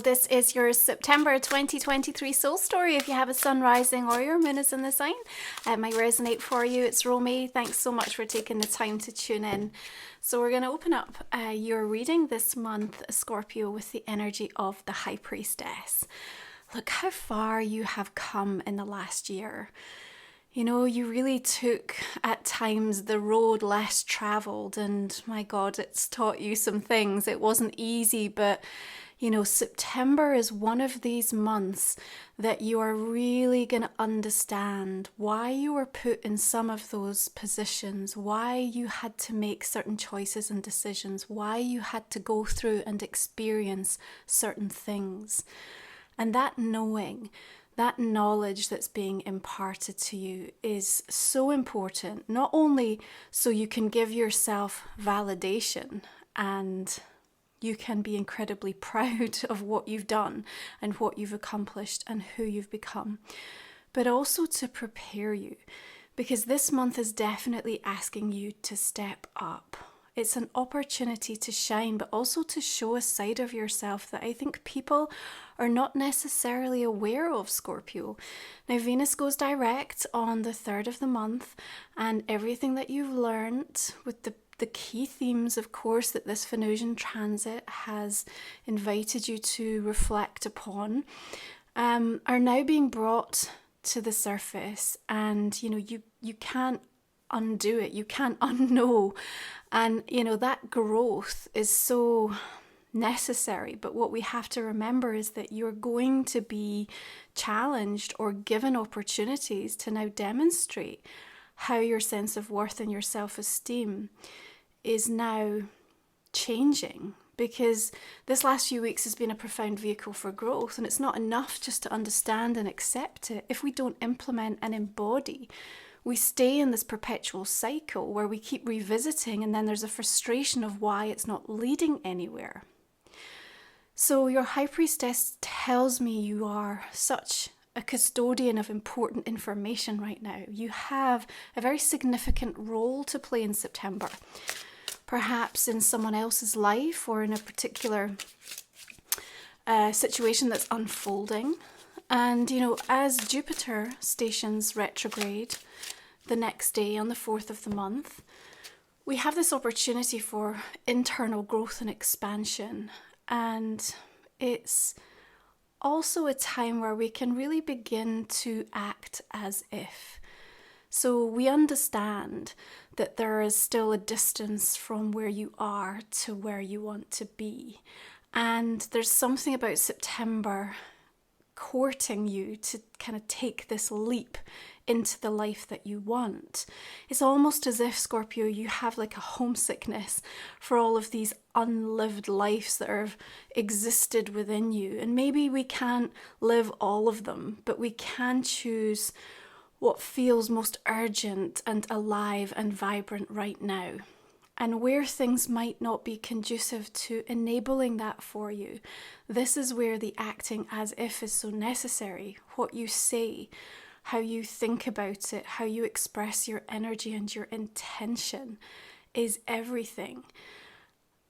this is your September 2023 soul story. If you have a sun rising or your moon is in the sign, it might resonate for you. It's Romy. Thanks so much for taking the time to tune in. So we're going to open up your reading this month, Scorpio, with the energy of the High Priestess. Look how far you have come in the last year. You know, you really took at times the road less traveled, and my God, it's taught you some things. It wasn't easy, but you know, September is one of these months that you are really going to understand why you were put in some of those positions, why you had to make certain choices and decisions, why you had to go through and experience certain things. And that knowing, that knowledge that's being imparted to you is so important, not only so you can give yourself validation and you can be incredibly proud of what you've done and what you've accomplished and who you've become, but also to prepare you, because this month is definitely asking you to step up. It's an opportunity to shine, but also to show a side of yourself that I think people are not necessarily aware of, Scorpio. Now, Venus goes direct on the 3rd of the month, and everything that you've learned with the key themes, of course, that this Venusian transit has invited you to reflect upon, are now being brought to the surface. And, you know, you can't undo it. You can't unknow. And, you know, that growth is so necessary. But what we have to remember is that you're going to be challenged or given opportunities to now demonstrate how your sense of worth and your self-esteem is now changing, because this last few weeks has been a profound vehicle for growth, and it's not enough just to understand and accept it. If we don't implement and embody, we stay in this perpetual cycle where we keep revisiting, and then there's a frustration of why it's not leading anywhere. So your High Priestess tells me you are such a custodian of important information right now. You have a very significant role to play in September, perhaps in someone else's life or in a particular situation that's unfolding. And, you know, as Jupiter stations retrograde the next day on the 4th of the month, we have this opportunity for internal growth and expansion. And it's also a time where we can really begin to act as if. So we understand that there is still a distance from where you are to where you want to be. And there's something about September courting you to kind of take this leap into the life that you want. It's almost as if, Scorpio, you have like a homesickness for all of these unlived lives that have existed within you. And maybe we can't live all of them, but we can choose what feels most urgent and alive and vibrant right now. And where things might not be conducive to enabling that for you, this is where the acting as if is so necessary. What you say, how you think about it, how you express your energy and your intention is everything.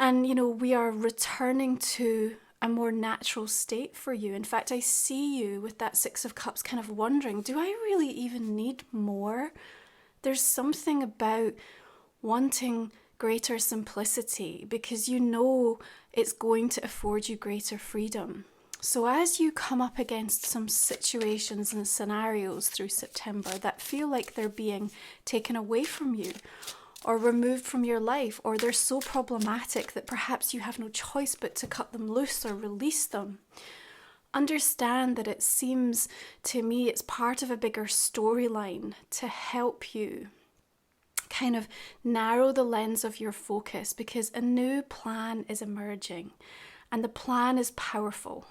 And, you know, we are returning to a more natural state for you. In fact, I see you with that 6 of Cups kind of wondering, do I really even need more? There's something about wanting greater simplicity because you know it's going to afford you greater freedom. So as you come up against some situations and scenarios through September that feel like they're being taken away from you or removed from your life, or they're so problematic that perhaps you have no choice but to cut them loose or release them, understand that it seems to me it's part of a bigger storyline to help you kind of narrow the lens of your focus, because a new plan is emerging and the plan is powerful.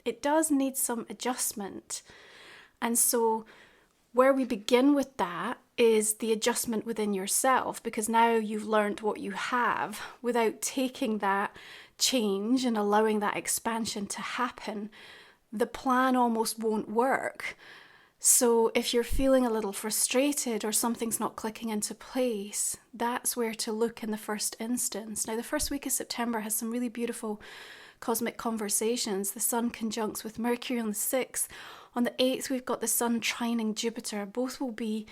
It does need some adjustment. And so where we begin with that is the adjustment within yourself, because now you've learned what you have without taking that change and allowing that expansion to happen. The plan almost won't work. So if you're feeling a little frustrated or something's not clicking into place, that's where to look in the first instance. Now, the first week of September has some really beautiful cosmic conversations. The Sun conjuncts with Mercury on the 6th. On the 8th, we've got the Sun trining Jupiter. Both will be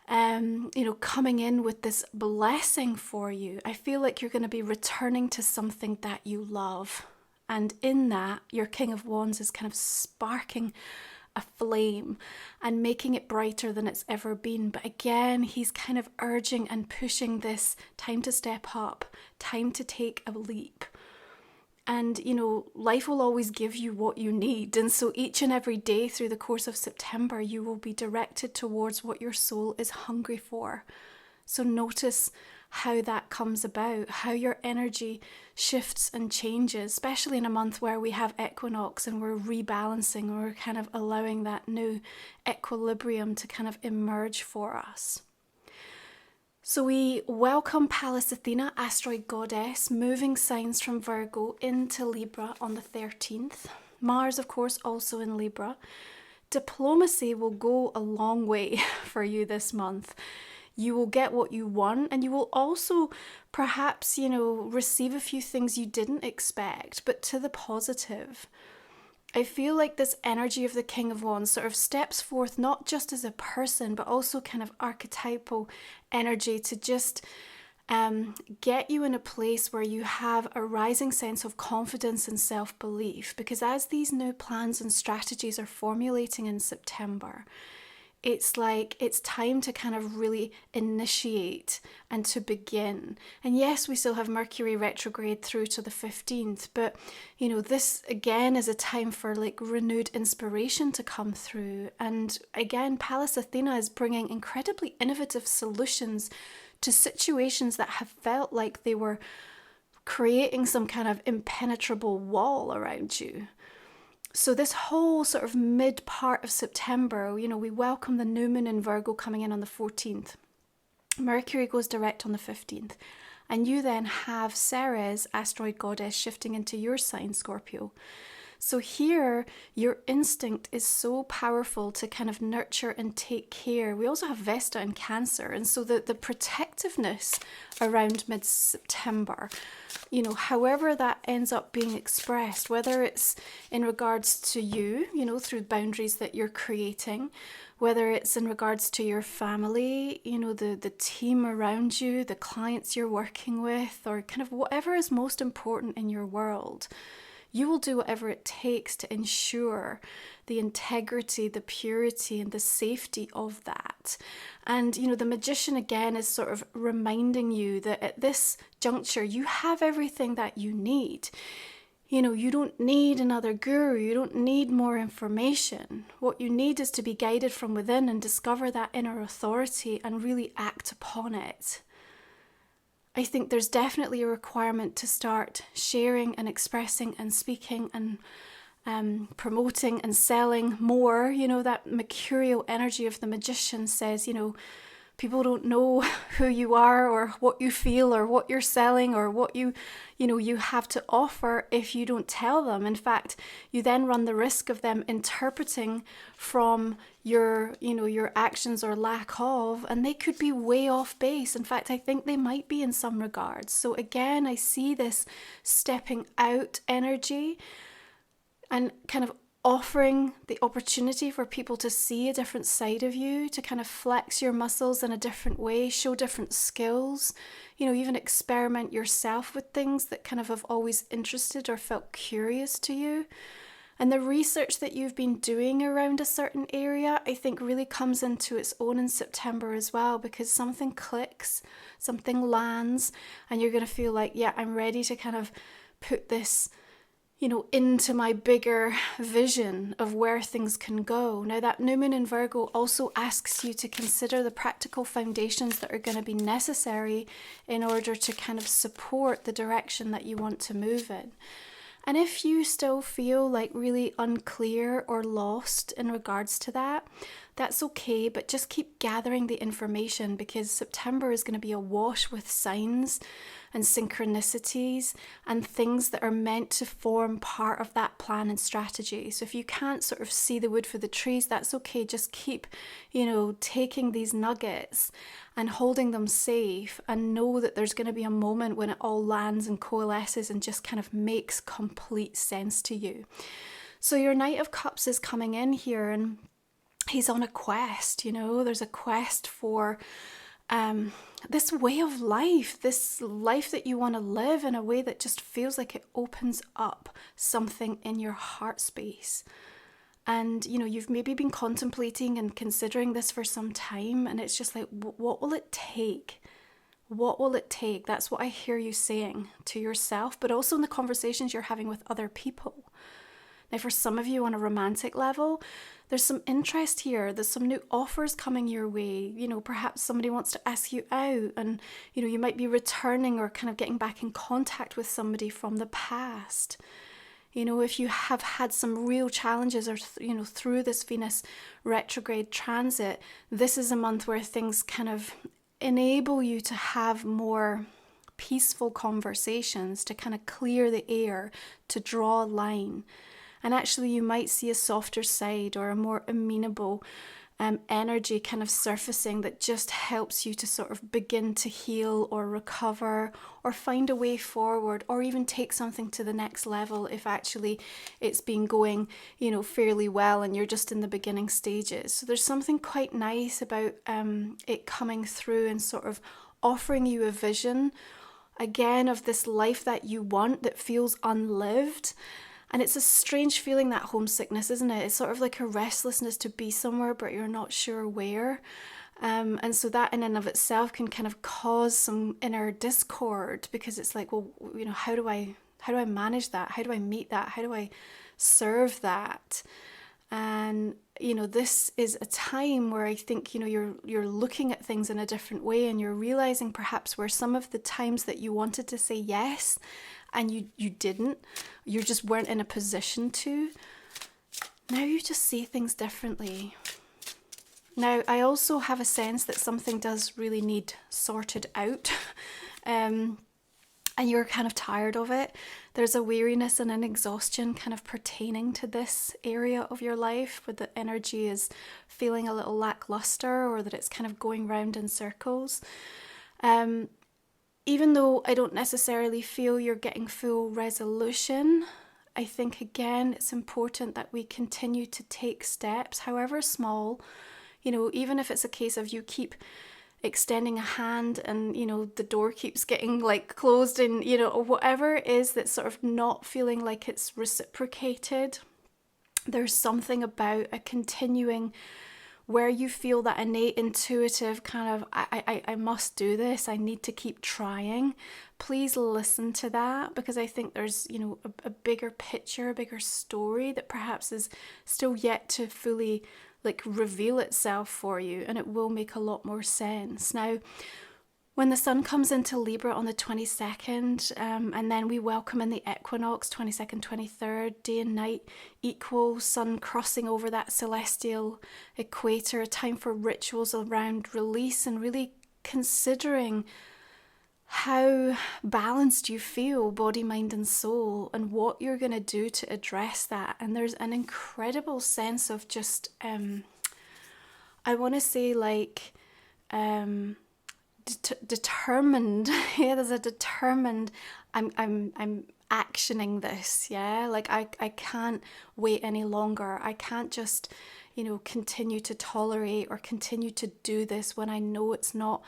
coming in with this blessing for you. I feel like you're going to be returning to something that you love. And in that, your King of Wands is kind of sparking a flame and making it brighter than it's ever been. But again, he's kind of urging and pushing this time to step up, time to take a leap. And, life will always give you what you need. And so each and every day through the course of September, you will be directed towards what your soul is hungry for. So notice how that comes about, how your energy shifts and changes, especially in a month where we have Equinox and we're rebalancing, or we're kind of allowing that new equilibrium to kind of emerge for us. So we welcome Pallas Athena, asteroid goddess, moving signs from Virgo into Libra on the 13th. Mars, of course, also in Libra. Diplomacy will go a long way for you this month. You will get what you want, and you will also perhaps, receive a few things you didn't expect, but to the positive. I feel like this energy of the King of Wands sort of steps forth not just as a person, but also kind of archetypal energy to just get you in a place where you have a rising sense of confidence and self-belief. Because as these new plans and strategies are formulating in September, it's like it's time to kind of really initiate and to begin. And yes, we still have Mercury retrograde through to the 15th, but this again is a time for like renewed inspiration to come through. And again, Pallas Athena is bringing incredibly innovative solutions to situations that have felt like they were creating some kind of impenetrable wall around you. So this whole sort of mid part of September, we welcome the new moon in Virgo coming in on the 14th. Mercury goes direct on the 15th. And you then have Ceres, asteroid goddess, shifting into your sign, Scorpio. So here, your instinct is so powerful to kind of nurture and take care. We also have Vesta in Cancer. And so the protectiveness around mid-September, however that ends up being expressed, whether it's in regards to you, through boundaries that you're creating, whether it's in regards to your family, the team around you, the clients you're working with, or kind of whatever is most important in your world. You will do whatever it takes to ensure the integrity, the purity, and the safety of that. And, the magician again is sort of reminding you that at this juncture, you have everything that you need. You don't need another guru. You don't need more information. What you need is to be guided from within and discover that inner authority and really act upon it. I think there's definitely a requirement to start sharing and expressing and speaking and promoting and selling more. That mercurial energy of the magician says, people don't know who you are or what you feel or what you're selling or what you have to offer if you don't tell them. In fact, you then run the risk of them interpreting from your actions or lack of, and they could be way off base. In fact, I think they might be in some regards. So again, I see this stepping out energy and kind of offering the opportunity for people to see a different side of you, to kind of flex your muscles in a different way, show different skills, even experiment yourself with things that kind of have always interested or felt curious to you. And the research that you've been doing around a certain area, I think really comes into its own in September as well, because something clicks, something lands, and you're going to feel like, yeah, I'm ready to kind of put this into my bigger vision of where things can go. Now, that new moon in Virgo also asks you to consider the practical foundations that are going to be necessary in order to kind of support the direction that you want to move in. And if you still feel like really unclear or lost in regards to that, that's okay, but just keep gathering the information, because September is going to be awash with signs and synchronicities and things that are meant to form part of that plan and strategy. So if you can't sort of see the wood for the trees, that's okay. Just keep, taking these nuggets and holding them safe, and know that there's going to be a moment when it all lands and coalesces and just kind of makes complete sense to you. So your Knight of Cups is coming in here, and he's on a quest. There's a quest for this way of life, this life that you want to live in a way that just feels like it opens up something in your heart space. And, you've maybe been contemplating and considering this for some time, and it's just like, what will it take? What will it take? That's what I hear you saying to yourself, but also in the conversations you're having with other people. Now, for some of you on a romantic level, there's some interest here. There's some new offers coming your way. Perhaps somebody wants to ask you out, and, you might be returning or kind of getting back in contact with somebody from the past. If you have had some real challenges or, through this Venus retrograde transit, this is a month where things kind of enable you to have more peaceful conversations, to kind of clear the air, to draw a line. And actually you might see a softer side or a more amenable energy kind of surfacing that just helps you to sort of begin to heal or recover or find a way forward, or even take something to the next level if actually it's been going, fairly well and you're just in the beginning stages. So there's something quite nice about it coming through and sort of offering you a vision again of this life that you want that feels unlived. And it's a strange feeling, that homesickness, isn't it? It's sort of like a restlessness to be somewhere, but you're not sure where. And so that in and of itself can kind of cause some inner discord, because it's like, well, how do I manage that? How do I meet that? How do I serve that? And, this is a time where I think, you're looking at things in a different way, and you're realizing perhaps where some of the times that you wanted to say yes and you didn't, you just weren't in a position to. Now you just see things differently. Now, I also have a sense that something does really need sorted out. And you're kind of tired of it. There's a weariness and an exhaustion kind of pertaining to this area of your life, where the energy is feeling a little lackluster, or that it's kind of going round in circles. Even though I don't necessarily feel you're getting full resolution, I think again it's important that we continue to take steps, however small, even if it's a case of you keep extending a hand and the door keeps getting like closed, and or whatever it is that's sort of not feeling like it's reciprocated. There's something about a continuing where you feel that innate intuitive kind of I must do this, I need to keep trying. Please listen to that, because I think there's a bigger picture, a bigger story that perhaps is still yet to fully reveal itself for you, and it will make a lot more sense. Now, when the sun comes into Libra on the 22nd, and then we welcome in the Equinox, 22nd, 23rd, day and night equal, sun crossing over that celestial equator, a time for rituals around release and really considering how balanced you feel, body, mind and soul, and what you're going to do to address that. And there's an incredible sense of just, I want to say determined. Yeah, there's a determined, I'm actioning this. Yeah, I can't wait any longer. I can't just, continue to tolerate or continue to do this when I know it's not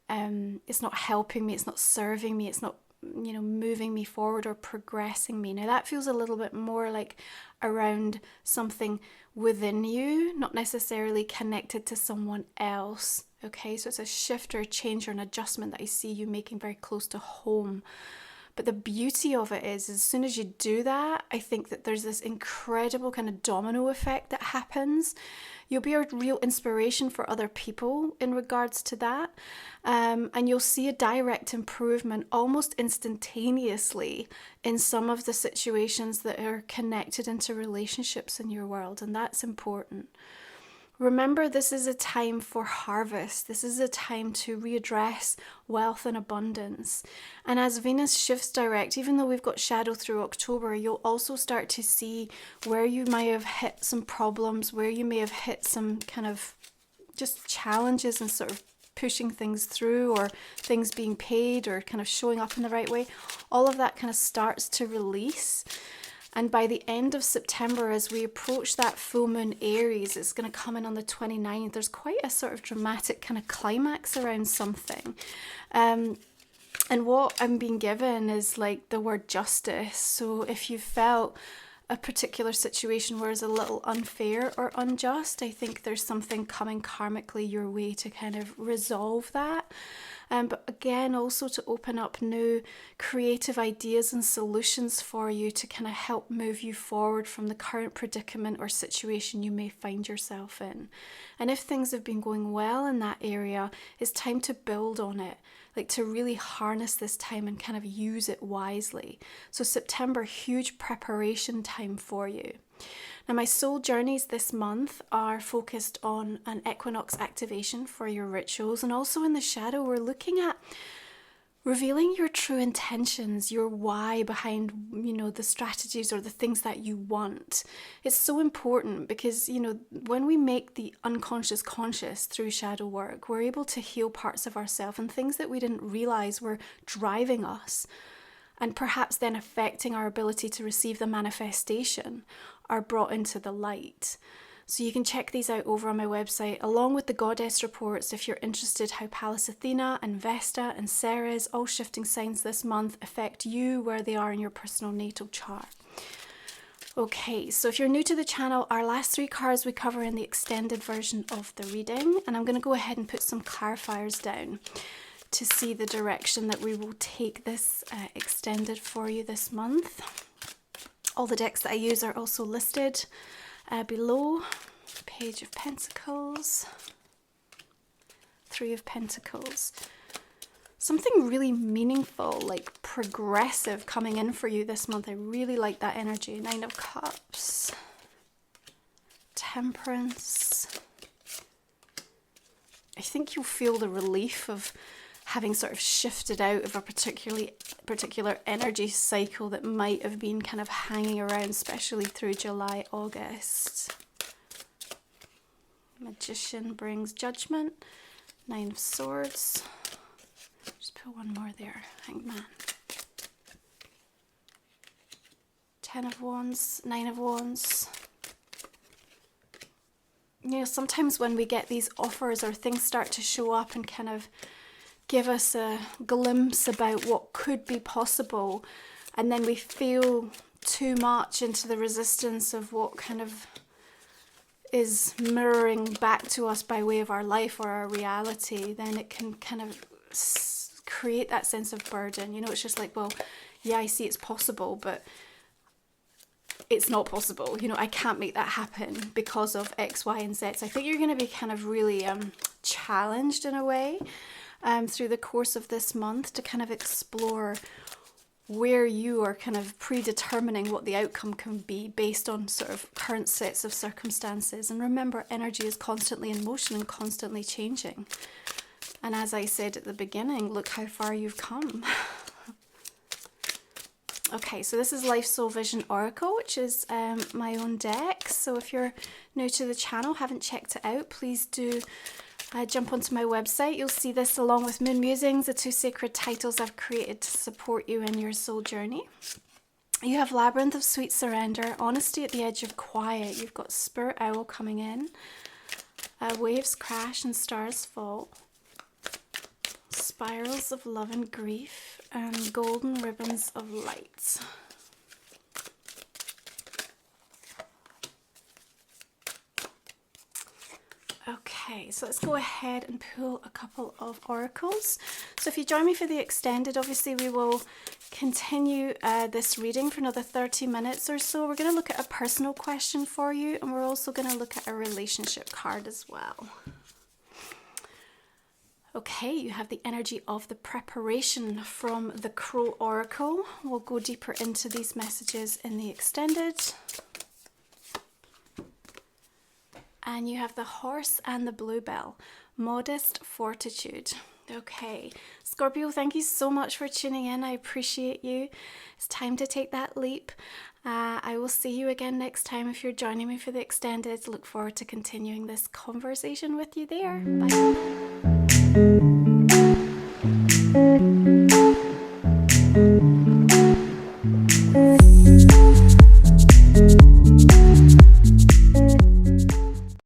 helping me, it's not serving me, it's not, moving me forward or progressing me. Now that feels a little bit more like around something within you, not necessarily connected to someone else. Okay, so it's a shift or a change or an adjustment that I see you making very close to home. But the beauty of it is, as soon as you do that, I think that there's this incredible kind of domino effect that happens. You'll be a real inspiration for other people in regards to that. And you'll see a direct improvement almost instantaneously in some of the situations that are connected into relationships in your world. And that's important. Remember, this is a time for harvest. This is a time to readdress wealth and abundance. And as Venus shifts direct, even though we've got shadow through October, you'll also start to see where you may have hit some problems, where you may have hit some kind of just challenges and sort of pushing things through, or things being paid, or kind of showing up in the right way. All of that kind of starts to release. And by the end of September, as we approach that full moon Aries, it's going to come in on the 29th. There's quite a sort of dramatic kind of climax around something. And what I'm being given is like the word justice. So if you felt a particular situation was a little unfair or unjust, I think there's something coming karmically your way to kind of resolve that. But again, also to open up new creative ideas and solutions for you to kind of help move you forward from the current predicament or situation you may find yourself in. And if things have been going well in that area, it's time to build on it, like to really harness this time and kind of use it wisely. So September, huge preparation time for you. Now, my soul journeys this month are focused on an equinox activation for your rituals, and also in the shadow, we're looking at revealing your true intentions, your why behind, the strategies or the things that you want. It's so important because, when we make the unconscious conscious through shadow work, we're able to heal parts of ourselves and things that we didn't realize were driving us, and perhaps then affecting our ability to receive the manifestation, are brought into the light. So you can check these out over on my website, along with the goddess reports if you're interested how Pallas Athena and Vesta and Ceres, all shifting signs this month, affect you where they are in your personal natal chart. Okay, so if you're new to the channel, our last 3 cards we cover in the extended version of the reading, and I'm going to go ahead and put some clarifiers down to see the direction that we will take this extended for you this month. All the decks that I use are also listed below. Page of Pentacles, 3 of Pentacles. Something really meaningful, like progressive, coming in for you this month. I really like that energy. 9 of Cups, Temperance. I think you'll feel the relief of having sort of shifted out of a particular energy cycle that might have been kind of hanging around, especially through July, August. Magician brings judgment. 9 of Swords. Just put one more there. Hangman. 10 of Wands. 9 of Wands. Sometimes when we get these offers or things start to show up and kind of give us a glimpse about what could be possible, and then we feel too much into the resistance of what kind of is mirroring back to us by way of our life or our reality, then it can kind of create that sense of burden. It's just like, well, yeah, I see it's possible, but it's not possible. I can't make that happen because of X, Y, and Z. So I think you're going to be kind of really challenged in a way through the course of this month to kind of explore where you are kind of predetermining what the outcome can be based on sort of current sets of circumstances. And remember, energy is constantly in motion and constantly changing. And as I said at the beginning, look how far you've come. Okay, so this is Life Soul Vision Oracle, which is my own deck. So if you're new to the channel, haven't checked it out, please do jump onto my website. You'll see this along with Moon Musings, the 2 sacred titles I've created to support you in your soul journey. You have Labyrinth of Sweet Surrender, Honesty at the Edge of Quiet. You've got Spirit Owl coming in, Waves Crash and Stars Fall, Spirals of Love and Grief, and Golden Ribbons of Light. Okay, so let's go ahead and pull a couple of oracles. So if you join me for the extended, obviously we will continue this reading for another 30 minutes or so. We're going to look at a personal question for you, and we're also going to look at a relationship card as well. Okay, you have the energy of the preparation from the Crow Oracle. We'll go deeper into these messages in the extended. And you have the Horse and the Bluebell, Modest Fortitude. Okay, Scorpio, thank you so much for tuning in. I appreciate you. It's time to take that leap. I will see you again next time if you're joining me for the extended. Look forward to continuing this conversation with you there. Bye.